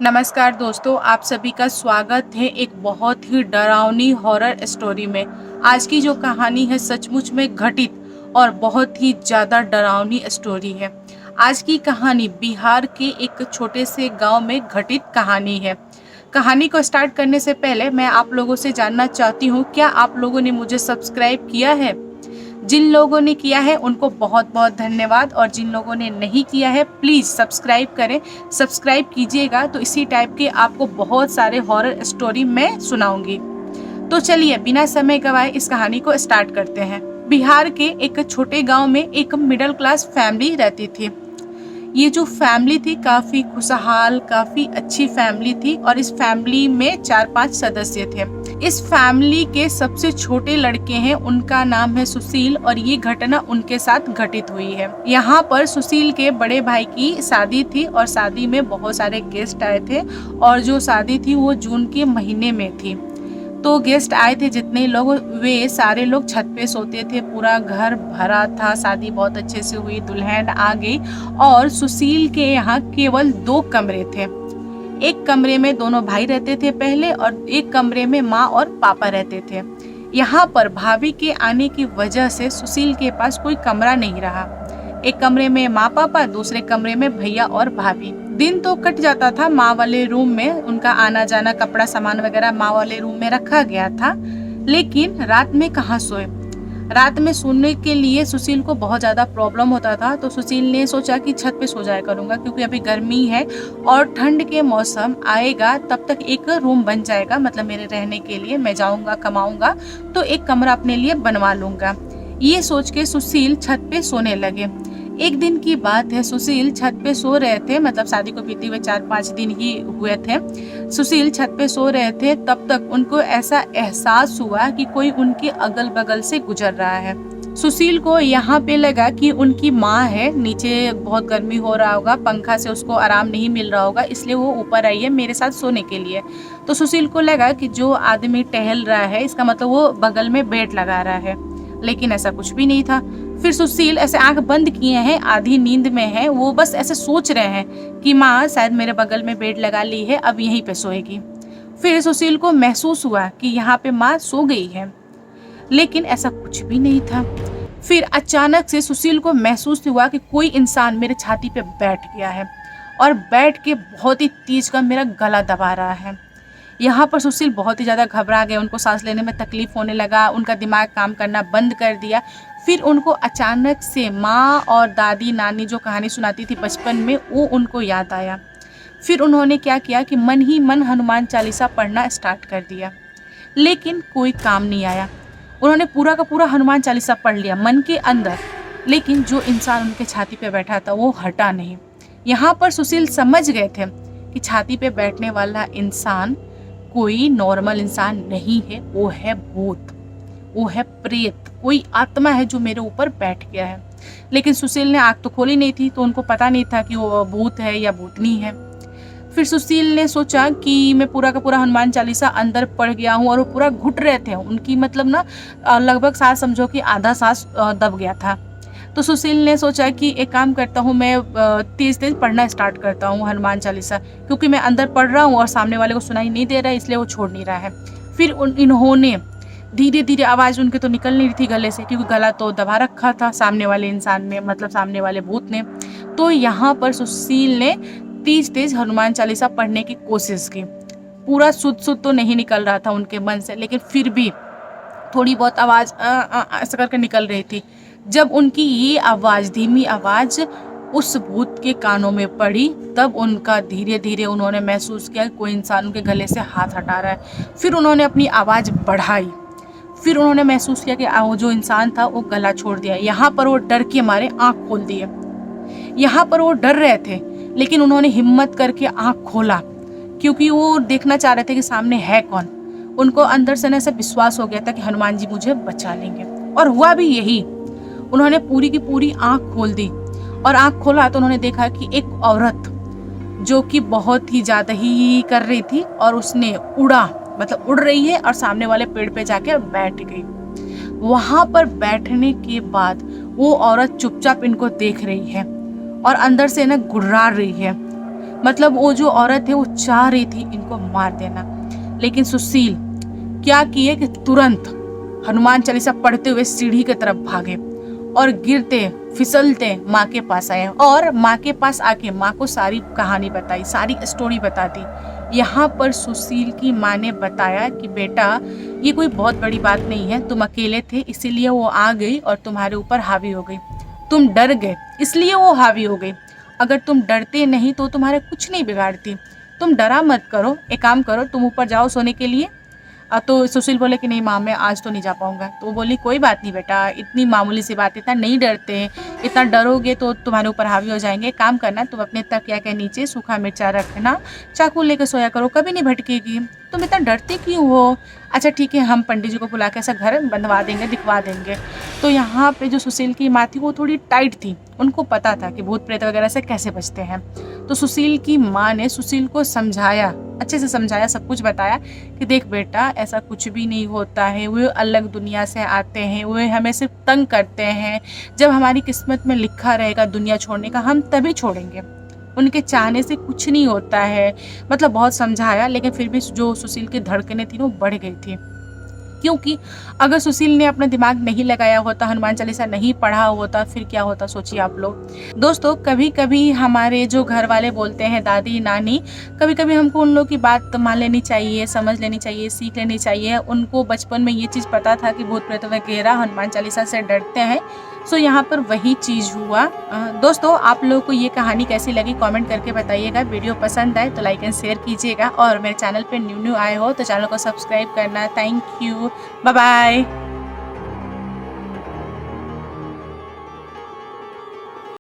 नमस्कार दोस्तों, आप सभी का स्वागत है एक बहुत ही डरावनी हॉरर स्टोरी में। आज की जो कहानी है सचमुच में घटित और बहुत ही ज़्यादा डरावनी स्टोरी है। आज की कहानी बिहार के एक छोटे से गांव में घटित कहानी है। कहानी को स्टार्ट करने से पहले मैं आप लोगों से जानना चाहती हूँ, क्या आप लोगों ने मुझे सब्सक्राइब किया है? जिन लोगों ने किया है उनको बहुत बहुत धन्यवाद, और जिन लोगों ने नहीं किया है प्लीज़ सब्सक्राइब करें। सब्सक्राइब कीजिएगा तो इसी टाइप के आपको बहुत सारे हॉरर स्टोरी मैं सुनाऊंगी। तो चलिए बिना समय गवाए इस कहानी को स्टार्ट करते हैं। बिहार के एक छोटे गांव में एक मिडिल क्लास फैमिली रहती थी। ये जो फैमिली थी काफ़ी खुशहाल, काफ़ी अच्छी फैमिली थी, और इस फैमिली में 4-5 सदस्य थे। इस फैमिली के सबसे छोटे लड़के हैं, उनका नाम है सुशील, और ये घटना उनके साथ घटित हुई है। यहाँ पर सुशील के बड़े भाई की शादी थी, और शादी में बहुत सारे गेस्ट आए थे, और जो शादी थी वो जून के महीने में थी। तो गेस्ट आए थे जितने लोग, वे सारे लोग छत पे सोते थे। पूरा घर भरा था, शादी बहुत अच्छे से हुई, दुल्हन आ गई। और सुशील के यहाँ केवल 2 कमरे थे। एक कमरे में दोनों भाई रहते थे पहले, और एक कमरे में माँ और पापा रहते थे। यहाँ पर भाभी के आने की वजह से सुशील के पास कोई कमरा नहीं रहा। एक कमरे में माँ पापा, दूसरे कमरे में भैया और भाभी। दिन तो कट जाता था माँ वाले रूम में, उनका आना जाना, कपड़ा सामान वगैरह माँ वाले रूम में रखा गया था। लेकिन रात में कहाँ सोए। रात में सोने के लिए सुशील को बहुत ज़्यादा प्रॉब्लम होता था। तो सुशील ने सोचा कि छत पे सो जाया करूँगा, क्योंकि अभी गर्मी है और ठंड के मौसम आएगा तब तक एक रूम बन जाएगा, मतलब मेरे रहने के लिए। मैं जाऊँगा कमाऊँगा तो एक कमरा अपने लिए बनवा लूँगा। ये सोच के सुशील छत पे सोने लगे। एक दिन की बात है, सुशील छत पे सो रहे थे, मतलब शादी को बीते हुए 4-5 दिन ही हुए थे। सुशील छत पे सो रहे थे, तब तक उनको ऐसा एहसास हुआ कि कोई उनके अगल बगल से गुजर रहा है। सुशील को यहाँ पे लगा कि उनकी माँ है, नीचे बहुत गर्मी हो रहा होगा, पंखा से उसको आराम नहीं मिल रहा होगा, इसलिए वो ऊपर आई है मेरे साथ सोने के लिए। तो सुशील को लगा कि जो आदमी टहल रहा है इसका मतलब वो बगल में बेड लगा रहा है, लेकिन ऐसा कुछ भी नहीं था। फिर सुशील ऐसे आंख बंद किए हैं, आधी नींद में है, वो बस ऐसे सोच रहे हैं कि माँ शायद मेरे बगल में बेड लगा ली है, अब यहीं पे सोएगी। फिर सुशील को महसूस हुआ कि यहाँ पे माँ सो गई है, लेकिन ऐसा कुछ भी नहीं था। फिर अचानक से सुशील को महसूस हुआ कि कोई इंसान मेरे छाती पे बैठ गया है, और बैठ के बहुत ही तेज का मेरा गला दबा रहा है। यहाँ पर सुशील बहुत ही ज़्यादा घबरा गए, उनको सांस लेने में तकलीफ होने लगा, उनका दिमाग काम करना बंद कर दिया। फिर उनको अचानक से माँ और दादी नानी जो कहानी सुनाती थी बचपन में, वो उनको याद आया। फिर उन्होंने क्या किया कि मन ही मन हनुमान चालीसा पढ़ना स्टार्ट कर दिया, लेकिन कोई काम नहीं आया। उन्होंने पूरा का पूरा हनुमान चालीसा पढ़ लिया मन के अंदर, लेकिन जो इंसान उनके छाती पे बैठा था वो हटा नहीं। यहाँ पर सुशील समझ गए थे कि छाती पे बैठने वाला इंसान कोई नॉर्मल इंसान नहीं है, वो है भूत, वो है प्रेत, कोई आत्मा है जो मेरे ऊपर बैठ गया है। लेकिन सुशील ने आँख तो खोली नहीं थी, तो उनको पता नहीं था कि वो भूत है या भूतनी है। फिर सुशील ने सोचा कि मैं पूरा का पूरा हनुमान चालीसा अंदर पढ़ गया हूँ, और वो पूरा घुट रहे थे उनकी, मतलब ना लगभग सांस समझो कि आधा सांस दब गया था। तो सुशील ने सोचा कि एक काम करता हूँ, मैं तेज तेज पढ़ना स्टार्ट करता हूँ हनुमान चालीसा, क्योंकि मैं अंदर पढ़ रहा हूँ और सामने वाले को सुनाई नहीं दे रहा है, इसलिए वो छोड़ नहीं रहा है। फिर इन्होंने धीरे धीरे, आवाज़ उनके तो निकल नहीं रही थी गले से, क्योंकि गला तो दबा रखा था सामने वाले इंसान ने, मतलब सामने वाले भूत ने। तो यहाँ पर सुशील ने तेज तेज हनुमान चालीसा पढ़ने की कोशिश की। पूरा शुद्ध तो नहीं निकल रहा था उनके मन से, लेकिन फिर भी थोड़ी बहुत आवाज़ ऐसा करके निकल रही थी। जब उनकी ये आवाज़, धीमी आवाज़ उस भूत के कानों में पड़ी, तब उनका धीरे धीरे उन्होंने महसूस किया कोई इंसान उनके गले से हाथ हटा रहा है। फिर उन्होंने अपनी आवाज़ बढ़ाई। फिर उन्होंने महसूस किया कि वो जो इंसान था वो गला छोड़ दिया। यहाँ पर वो डर के मारे आँख खोल दिए। यहाँ पर वो डर रहे थे, लेकिन उन्होंने हिम्मत करके आँख खोला, क्योंकि वो देखना चाह रहे थे कि सामने है कौन। उनको अंदर से ऐसा विश्वास हो गया था कि हनुमान जी मुझे बचा लेंगे, और हुआ भी यही। उन्होंने पूरी की पूरी आँख खोल दी, और आँख खोला तो उन्होंने देखा कि एक औरत जो कि बहुत ही ज़्यादा ही कर रही थी, और उसने उड़ा, मतलब उड़ रही है, और सामने वाले पेड़ पे जाके बैठ गई। वहाँ पर बैठने के बाद वो औरत चुपचाप इनको देख रही है, और अंदर से ना गुर्रा रही है। मतलब वो जो औरत है वो चाह रही थी इनको मार देना, लेकिन सुशील क्या किए कि तुरंत हनुमान चालीसा पढ़ते हुए सीढ़ी की तरफ भागे और गिरते फिसलते माँ के पास आए और माँ के पास आके माँ को सारी कहानी बताई, सारी स्टोरी बता दी। यहाँ पर सुशील की माँ ने बताया कि बेटा ये कोई बहुत बड़ी बात नहीं है, तुम अकेले थे इसीलिए वो आ गई और तुम्हारे ऊपर हावी हो गई, तुम डर गए इसलिए वो हावी हो गई, अगर तुम डरते नहीं तो तुम्हारे कुछ नहीं बिगाड़ती, तुम डरा मत करो, एक काम करो तुम ऊपर जाओ सोने के लिए। तो सुशील बोले कि नहीं माँ मैं आज तो नहीं जा पाऊंगा। तो वो बोली कोई बात नहीं बेटा, इतनी मामूली सी बात, इतना नहीं डरते, इतना डरोगे तो तुम्हारे ऊपर हावी हो जाएंगे। काम करना तुम अपने तकिया के नीचे सूखा मिर्चा रखना, चाकू लेकर सोया करो, कभी नहीं भटकेगी, तुम इतना डरते क्यों हो। अच्छा ठीक है हम पंडित जी को बुला के ऐसा घर बंधवा देंगे, दिखवा देंगे। तो यहाँ पे जो सुशील की माँ थी वो थोड़ी टाइट थी, उनको पता था कि भूत प्रेत वगैरह से कैसे बचते हैं। तो सुशील की माँ ने सुशील को समझाया, अच्छे से समझाया, सब कुछ बताया कि देख बेटा ऐसा कुछ भी नहीं होता है, वे अलग दुनिया से आते हैं, वे हमें सिर्फ तंग करते हैं, जब हमारी किस्मत में लिखा रहेगा दुनिया छोड़ने का हम तभी छोड़ेंगे, उनके चाहने से कुछ नहीं होता है। मतलब बहुत समझाया, लेकिन फिर भी जो सुशील की धड़कनें थी वो बढ़ गई थी, क्योंकि अगर सुशील ने अपना दिमाग नहीं लगाया होता, हनुमान चालीसा नहीं पढ़ा होता, फिर क्या होता सोचिए आप लोग। दोस्तों कभी कभी हमारे जो घर वाले बोलते हैं, दादी नानी, कभी कभी हमको उन लोग की बात मान लेनी चाहिए, समझ लेनी चाहिए, सीख लेनी चाहिए। उनको बचपन में ये चीज़ पता था कि भूत प्रेत वगैरह हनुमान चालीसा से डरते हैं। सो यहाँ पर वही चीज़ हुआ। दोस्तों आप लोगों को ये कहानी कैसी लगी कमेंट करके बताइएगा। वीडियो पसंद आए तो लाइक एंड शेयर कीजिएगा, और मेरे चैनल पे न्यू आए हो तो चैनल को सब्सक्राइब करना। Thank you, bye bye.